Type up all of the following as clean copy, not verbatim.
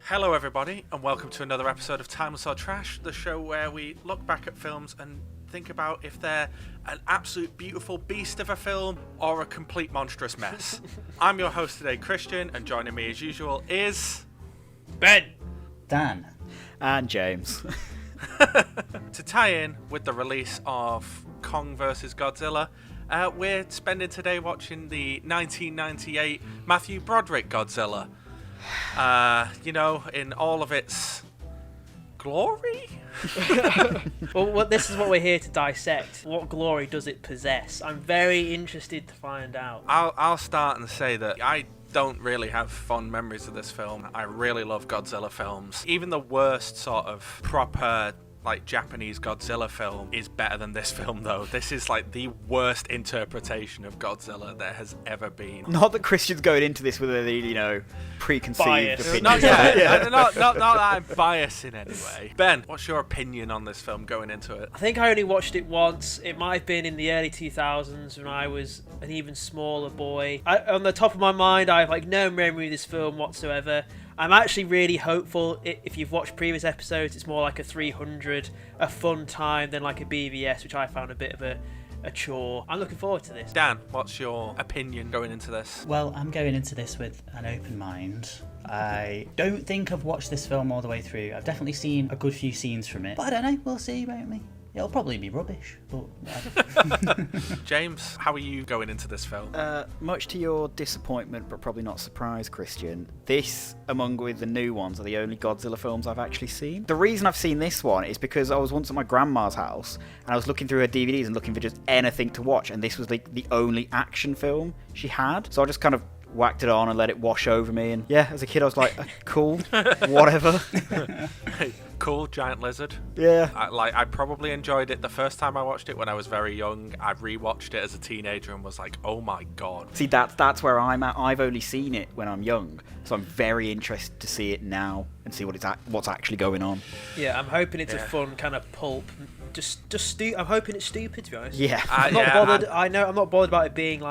Hello everybody, and welcome to another episode of Timeless or Trash, the show where we look back at films and think about if they're an absolute beautiful beast of a film or a complete monstrous mess. I'm your host today, Christian, and joining me as usual is... Ben! Dan. And James. To tie in with the release of Kong vs Godzilla, we're spending today watching the 1998 Matthew Broderick Godzilla. In all of its glory? Well, this is what we're here to dissect. What glory does it possess? I'm very interested to find out. I'll start and say that I don't really have fond memories of this film. I really love Godzilla films. Even the worst sort of proper Japanese Godzilla film is better than this film, though. This is the worst interpretation of Godzilla there has ever been. Not that Christian's going into this with a, preconceived Bias. opinion. Not yet. not that I'm biased in any way. Ben, what's your opinion on this film going into it? I think I only watched it once. It might have been in the early 2000s when I was an even smaller boy. On the top of my mind, I have no memory of this film whatsoever. I'm actually really hopeful. If you've watched previous episodes, it's more like a 300, a fun time than like a BVS, which I found a bit of a chore. I'm looking forward to this. Dan, what's your opinion going into this? Well, I'm going into this with an open mind. I don't think I've watched this film all the way through. I've definitely seen a good few scenes from it. But I don't know, we'll see, won't we? It'll probably be rubbish, but whatever. James, how are you going into this film? Much to your disappointment, but probably not surprise, Christian, this, among with the new ones, are the only Godzilla films I've actually seen. The reason I've seen this one is because I was once at my grandma's house, and I was looking through her DVDs and looking for just anything to watch, and this was the only action film she had. So I just kind of whacked it on and let it wash over me, and yeah, as a kid I was like, cool, whatever. Cool, giant lizard. Yeah. I probably enjoyed it the first time I watched it when I was very young. I rewatched it as a teenager and was like, oh my god. See, that's where I'm at. I've only seen it when I'm young, so I'm very interested to see it now and see what's actually going on. Yeah, I'm hoping it's a fun kind of pulp. I'm hoping it's stupid, to be honest. Yeah. I'm not bothered. I'm not bothered about it being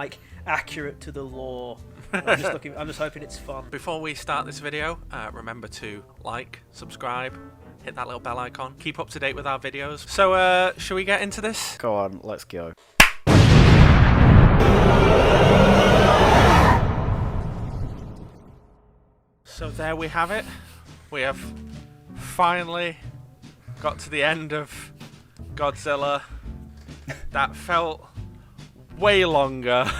accurate to the lore. I'm just hoping it's fun. Before we start this video, remember to like, subscribe, hit that little bell icon, keep up to date with our videos. So, shall we get into this? Go on, let's go. So there we have it. We have finally got to the end of Godzilla. That felt way longer.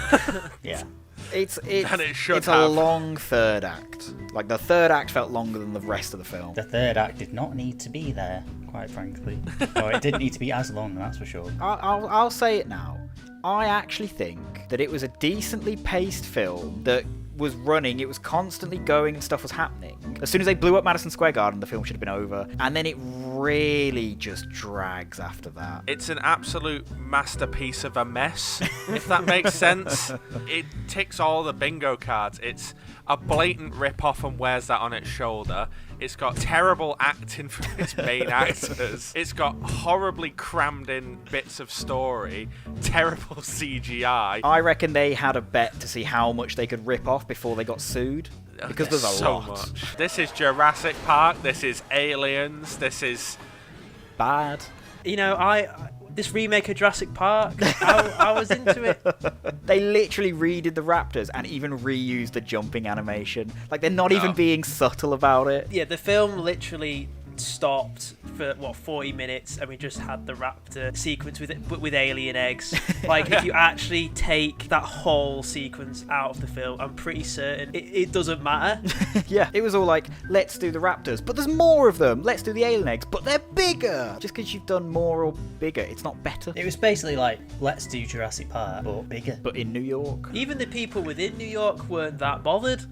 Yeah. It's have. a long third act. The third act felt longer than the rest of the film. The third act did not need to be there, quite frankly. Or it didn't need to be as long, that's for sure. I'll say it now. I actually think that it was a decently paced film that was running, it was constantly going and stuff was happening. As soon as they blew up Madison Square Garden, the film should have been over. And then it really just drags after that. It's an absolute masterpiece of a mess, if that makes sense. It ticks all the bingo cards. It's a blatant rip-off and wears that on its shoulder. It's got terrible acting from its main actors. It's got horribly crammed in bits of story, terrible CGI. I reckon they had a bet to see how much they could rip off before they got sued. Because there's a lot. Much. This is Jurassic Park, this is Aliens, this is... bad. This remake of Jurassic Park, I was into it. They literally redid the raptors and even reused the jumping animation. They're not even being subtle about it. Yeah, the film literally stopped for 40 minutes and we just had the raptor sequence with alien eggs. If you actually take that whole sequence out of the film, I'm pretty certain it doesn't matter. Yeah, it was all let's do the raptors, but there's more of them. Let's do the alien eggs, but they're bigger. Just because you've done more or bigger, it's not better. It was basically let's do Jurassic Park, but bigger. But in New York. Even the people within New York weren't that bothered.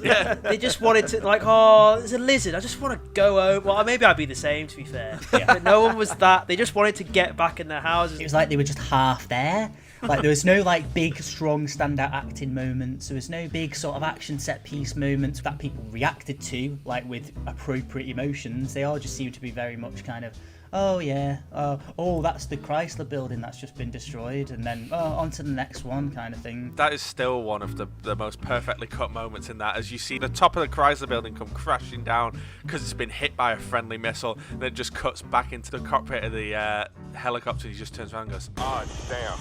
Yeah, they just wanted to there's a lizard. I just want to go over. Well, maybe I'd be the same, to be fair. Yeah. But no one was that. They just wanted to get back in their houses. It was they were just half there. There was no big, strong, standout acting moments. There was no big sort of action set piece moments that people reacted to with appropriate emotions. They all just seemed to be very much kind of, oh yeah, oh that's the Chrysler building that's just been destroyed, and then on to the next one kind of thing. That is still one of the most perfectly cut moments in that, as you see the top of the Chrysler building come crashing down because it's been hit by a friendly missile. Then it just cuts back into the cockpit of the helicopter. He just turns around and goes, "Oh damn!"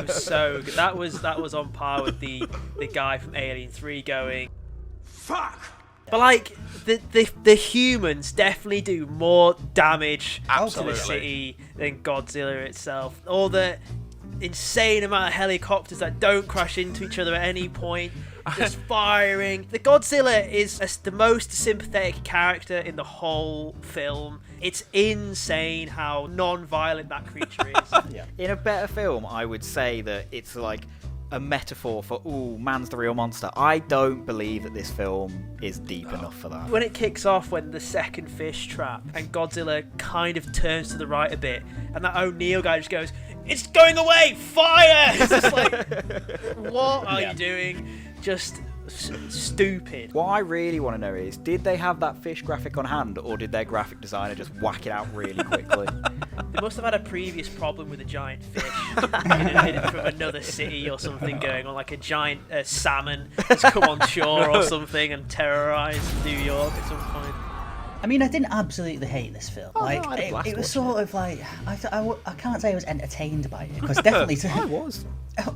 It was so good. That was on par with the guy from Alien 3 going, "Fuck." But like the humans definitely do more damage to the city than Godzilla itself. All the insane amount of helicopters that don't crash into each other at any point, just firing. The Godzilla is the most sympathetic character in the whole film. It's insane how non-violent that creature is. Yeah. In a better film, I would say that it's like a metaphor for, ooh, man's the real monster. I don't believe that this film is deep enough for that. When it kicks off, when the second fish trap and Godzilla kind of turns to the right a bit, and that O'Neill guy just goes, "It's going away! Fire!" It's just like, what are you doing? Just stupid. What I really want to know is, did they have that fish graphic on hand, or did their graphic designer just whack it out really quickly? They must have had a previous problem with a giant fish from another city or something going on, like a giant salmon that's come on shore or something and terrorised New York at some point. I mean, I didn't absolutely hate this film. Oh, like, no, I had a blast it was watching sort of like I can't say I was entertained by it because definitely I was.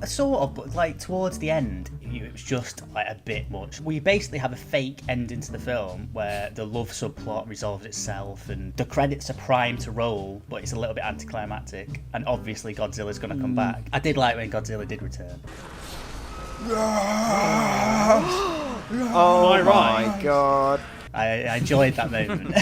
sort of, but like towards the end, it was just like a bit much. We basically have a fake ending to the film where the love subplot resolves itself and the credits are primed to roll, but it's a little bit anticlimactic. And obviously, Godzilla's going to come back. I did like when Godzilla did return. Oh my god. I enjoyed that moment.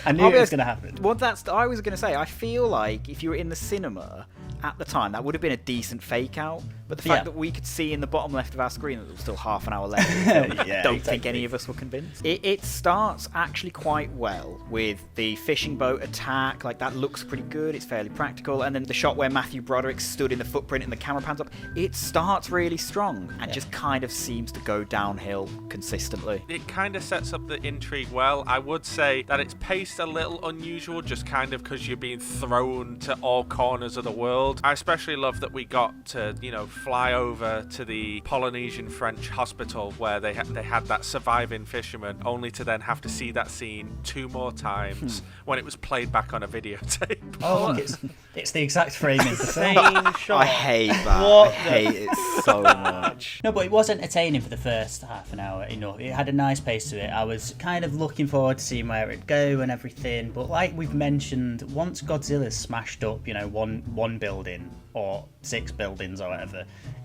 I knew it was going to happen. Well, I was going to say, I feel like if you were in the cinema at the time, that would have been a decent fake out. But the fact that we could see in the bottom left of our screen that there was still half an hour left, I don't think any of us were convinced. It starts actually quite well with the fishing boat attack. Like, that looks pretty good. It's fairly practical. And then the shot where Matthew Broderick stood in the footprint and the camera pans up, it starts really strong and just kind of seems to go downhill consistently. It kind of sets up the intrigue well. I would say that it's paced a little unusual, just kind of because you're being thrown to all corners of the world. I especially love that we got to, fly over to the Polynesian French hospital where they had that surviving fisherman, only to then have to see that scene 2 more times when it was played back on a videotape. Oh, look, it's the exact framing of the film. Same shot. I hate that. I hate it so much. No, but it was entertaining for the first half an hour. It had a nice pace to it. I was kind of looking forward to seeing where it'd go and everything. But like we've mentioned, once Godzilla's smashed up, one building or 6 buildings or whatever,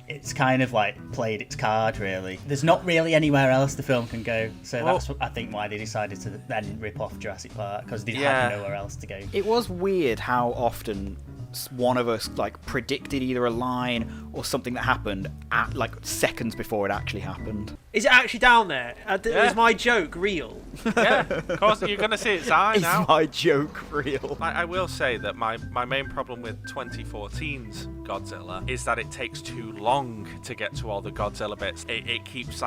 it's kind of like played its card, really. There's not really anywhere else the film can go. So that's I think why they decided to then rip off Jurassic Park, because they had nowhere else to go. It was weird how often one of us predicted either a line or something that happened at seconds before it actually happened. Is it actually down there? Is my joke real? Yeah, of course, you're going to see its eye now. Is my joke real? I will say that my main problem with 2014's Godzilla is that it takes too long to get to all the Godzilla bits. It keeps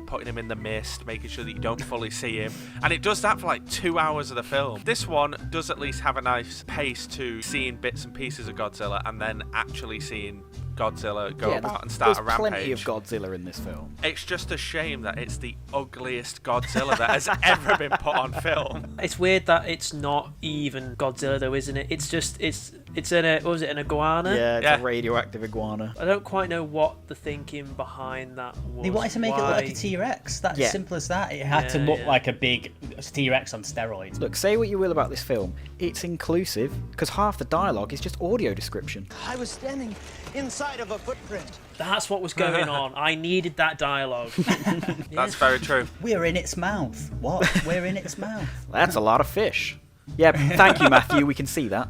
putting him in the mist, making sure that you don't fully see him, and it does that for 2 hours of the film. This one does at least have a nice pace to seeing bits and pieces of Godzilla and then actually seeing Godzilla go about and start a rampage. There's plenty of Godzilla in this film. It's just a shame that it's the ugliest Godzilla that has ever been put on film. It's weird that it's not even Godzilla though, isn't it? It's just it's an an iguana? Yeah, it's a radioactive iguana. I don't quite know what the thinking behind that was. They wanted to make it look like a T-Rex. That's as simple as that. It had to look like a big T-Rex on steroids. Look, say what you will about this film, it's inclusive because half the dialogue is just audio description. I was standing inside of a footprint. That's what was going on. I needed that dialoge. That's very true. We're in its mouth. What? We're in its mouth. That's a lot of fish. Yeah, thank you, Matthew. We can see that.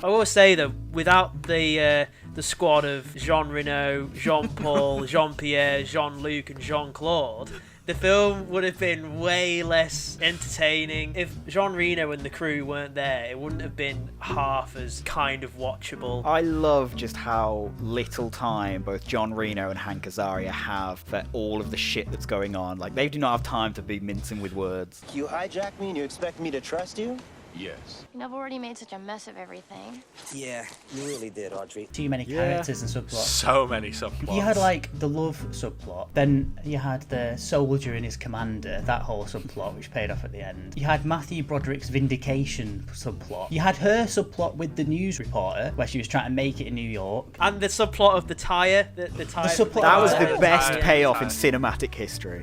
I will say though, without the squad of Jean Reno, Jean-Paul, Jean-Pierre, Jean-Luc, and Jean-Claude, the film would have been way less entertaining. If Jean Reno and the crew weren't there, it wouldn't have been half as kind of watchable. I love just how little time both John Reno and Hank Azaria have for all of the shit that's going on. They do not have time to be mincing with words. You hijacked me and you expect me to trust you? Yes. I've already made such a mess of everything. Yeah, you really did, Audrey. Too many characters and subplots. So many subplots. You had like the love subplot, then you had the soldier and his commander, that whole subplot which paid off at the end. You had Matthew Broderick's vindication subplot. You had her subplot with the news reporter where she was trying to make it in New York. And the subplot of the tyre. The tyre. subplot- That was Oh, the best time. payoff in cinematic history.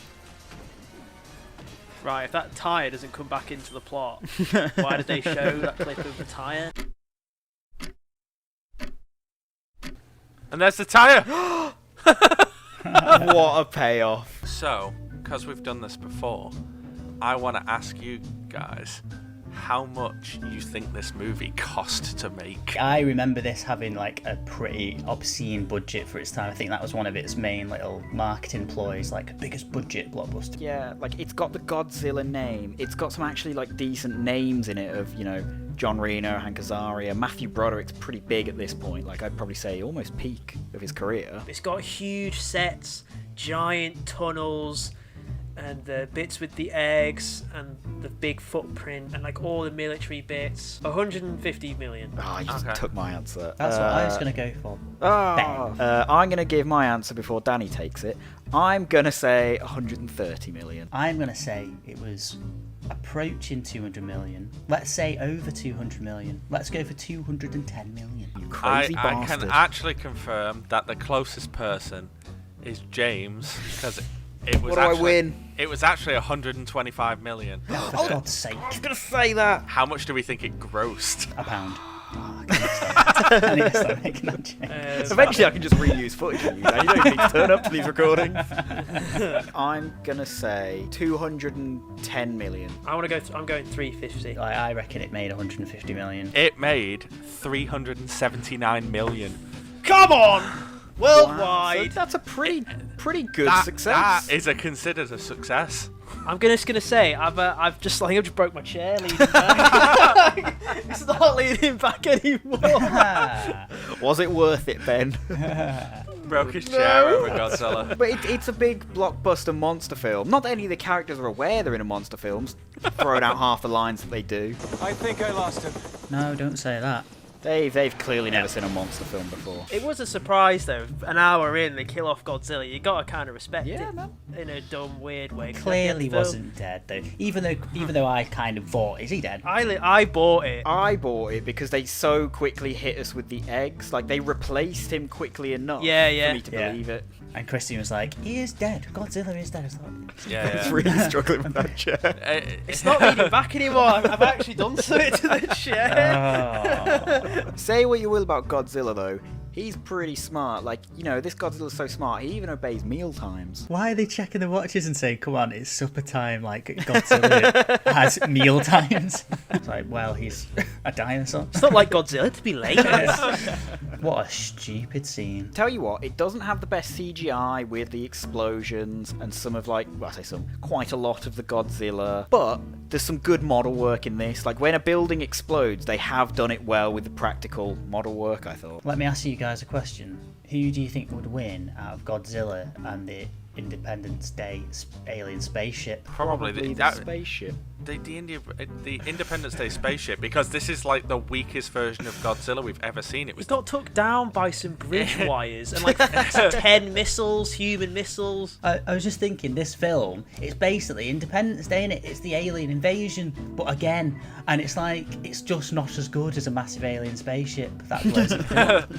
Right, if that tyre doesn't come back into the plot, why did they show that clip of the tyre? And there's the tyre! What a payoff. So, because we've done this before, I want to ask you guys how much you think this movie cost to make. I remember this having like a pretty obscene budget for its time. I think that was one of its main little marketing ploys, like biggest budget blockbuster. Yeah, like it's got the Godzilla name. It's got some actually like decent names in it of, you know, John Reno, Hank Azaria. Matthew Broderick's pretty big at this point. Like I'd probably say almost peak of his career. It's got huge sets, giant tunnels, and the bits with the eggs, and the big footprint, and like all the military bits. 150 million. Oh, you just Okay. took my answer. That's what I was going to go for. I'm going to give my answer before Danny takes it. I'm going to say 130 million. I'm going to say it was approaching 200 million. Let's say over 200 million. Let's go for 210 million. You I crazy bastard. can actually confirm that the closest person is James, because it was What do I actually, win? It was actually 125 million. Oh, for God's sake. I was going to say that. How much do we think it grossed? A pound. Oh, I need to start making that change. Eventually, I can just reuse footage of you. Now. You don't need to turn up to these recordings. I'm gonna say 210 million. I'm going 350. I reckon it made 150 million. It made 379 million. Come on! Wow, Worldwide! so that's a pretty good That success. is considered a success. I'm just gonna say I've just broke my chair leaning back. It's not leaning back anymore. Was it worth it, Ben? Broke his chair over Godzilla. But it's a big blockbuster monster film. Not that any of the characters are aware they're in a monster film. Throwing out half the lines that they do. I think I lost him. No, don't say that. They've clearly never seen a monster film before. It was a surprise though. An hour in, they kill off Godzilla. You gotta kind of respect Yeah, it man. in a dumb, weird way. 'cause Clearly at the end of the wasn't dead though. Even though I kind of thought, is he dead? I bought it. I bought it because they so quickly hit us with the eggs. Like, they replaced him quickly enough Yeah, yeah. for me to Yeah. believe it. And Christian was like, he is dead. Godzilla is dead. I thought, Yeah, I was yeah. really struggling with that chair. It's not leaning back anymore. I've actually done something to the chair. oh. Say what you will about Godzilla, though. He's pretty smart. Like, you know, this Godzilla's so smart, he even obeys meal times. Why are they checking the watches and saying, come on, it's supper time, like Godzilla has meal times? It's like, well, he's a dinosaur. It's not like Godzilla to be late. What a stupid scene. Tell you what, it doesn't have the best CGI with the explosions and some of, like, well, I say some, quite a lot of the Godzilla, but there's some good model work in this. Like, when a building explodes, they have done it well with the practical model work, I thought. Let me ask you guys a question. Who do you think would win out of Godzilla and the Independence Day alien spaceship? Probably the that, spaceship. the Independence Day spaceship, because this is like the weakest version of Godzilla we've ever seen. It We was got took down by some bridge wires and like 10 missiles, human missiles. I was just thinking, this film, it's basically Independence Day, innit? It's the alien invasion, but again, and it's like, it's just not as good as a massive alien spaceship that blows it up.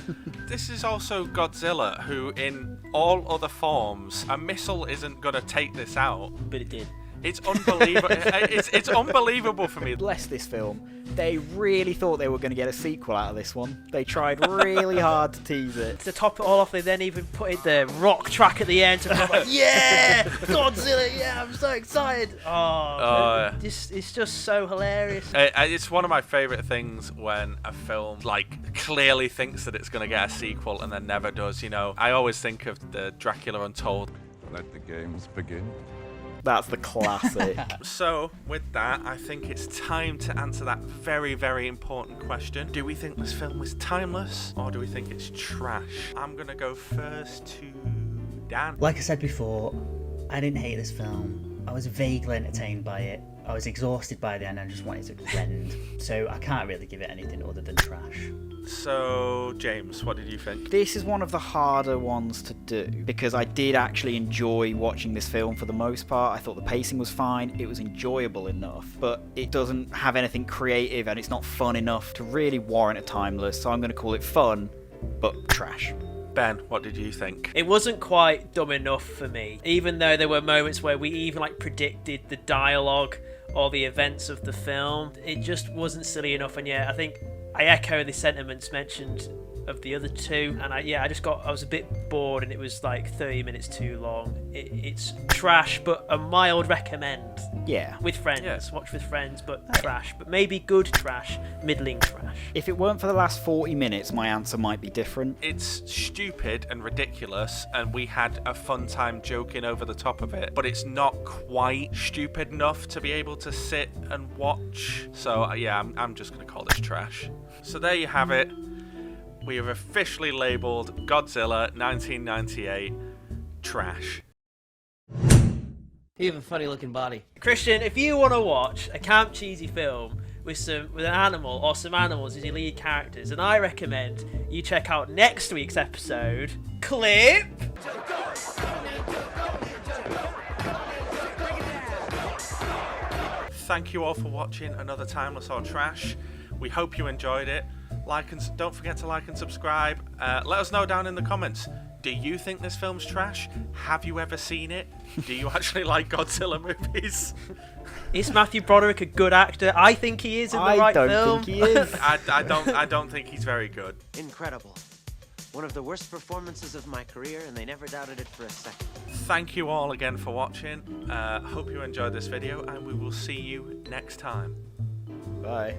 This is also Godzilla, who in all other forms, a missile isn't gonna take this out. But it did. It's unbelievable. it's unbelievable for me. Bless this film. They really thought they were going to get a sequel out of this one. They tried really hard to tease it. To top it all off, they then even put in the rock track at the end. To be like, yeah, Godzilla, yeah, I'm so excited. Yeah. It's just so hilarious. It's one of my favourite things when a film like clearly thinks that it's going to get a sequel and then never does. You know, I always think of the Dracula Untold. Let the games begin. That's the classic. So, with that, I think it's time to answer that very, very important question. Do we think this film is timeless, or do we think it's trash? I'm going to go first to Dan. Like I said before, I didn't hate this film. I was vaguely entertained by it. I was exhausted by the end and just wanted to end. So I can't really give it anything other than trash. So, James, what did you think? This is one of the harder ones to do because I did actually enjoy watching this film for the most part. I thought the pacing was fine, it was enjoyable enough, but it doesn't have anything creative and it's not fun enough to really warrant a timeless, so I'm going to call it fun, but trash. Ben, what did you think? It wasn't quite dumb enough for me, even though there were moments where we even predicted the dialogue or the events of the film. It just wasn't silly enough, and I think I echo the sentiments mentioned of the other two, and I was a bit bored, and it was 30 minutes too long. It's trash, but a mild recommend. Yeah. With friends, watch with friends, but trash. But maybe good trash, middling trash. If it weren't for the last 40 minutes, my answer might be different. It's stupid and ridiculous, and we had a fun time joking over the top of it, but it's not quite stupid enough to be able to sit and watch. So I'm just going to call this trash. So there you have it. We have officially labelled Godzilla 1998 trash. You have a funny looking body. Christian, if you want to watch a camp cheesy film with an animal or some animals as your lead characters, then I recommend you check out next week's episode. Clip! Thank you all for watching another Timeless or Trash. We hope you enjoyed it. Don't forget to like and subscribe. Let us know down in the comments. Do you think this film's trash? Have you ever seen it? Do you actually like Godzilla movies? Is Matthew Broderick a good actor? I think he is in the right film. I don't think he is. I don't think he's very good. Incredible. One of the worst performances of my career, and they never doubted it for a second. Thank you all again for watching. Hope you enjoyed this video, and we will see you next time. Bye.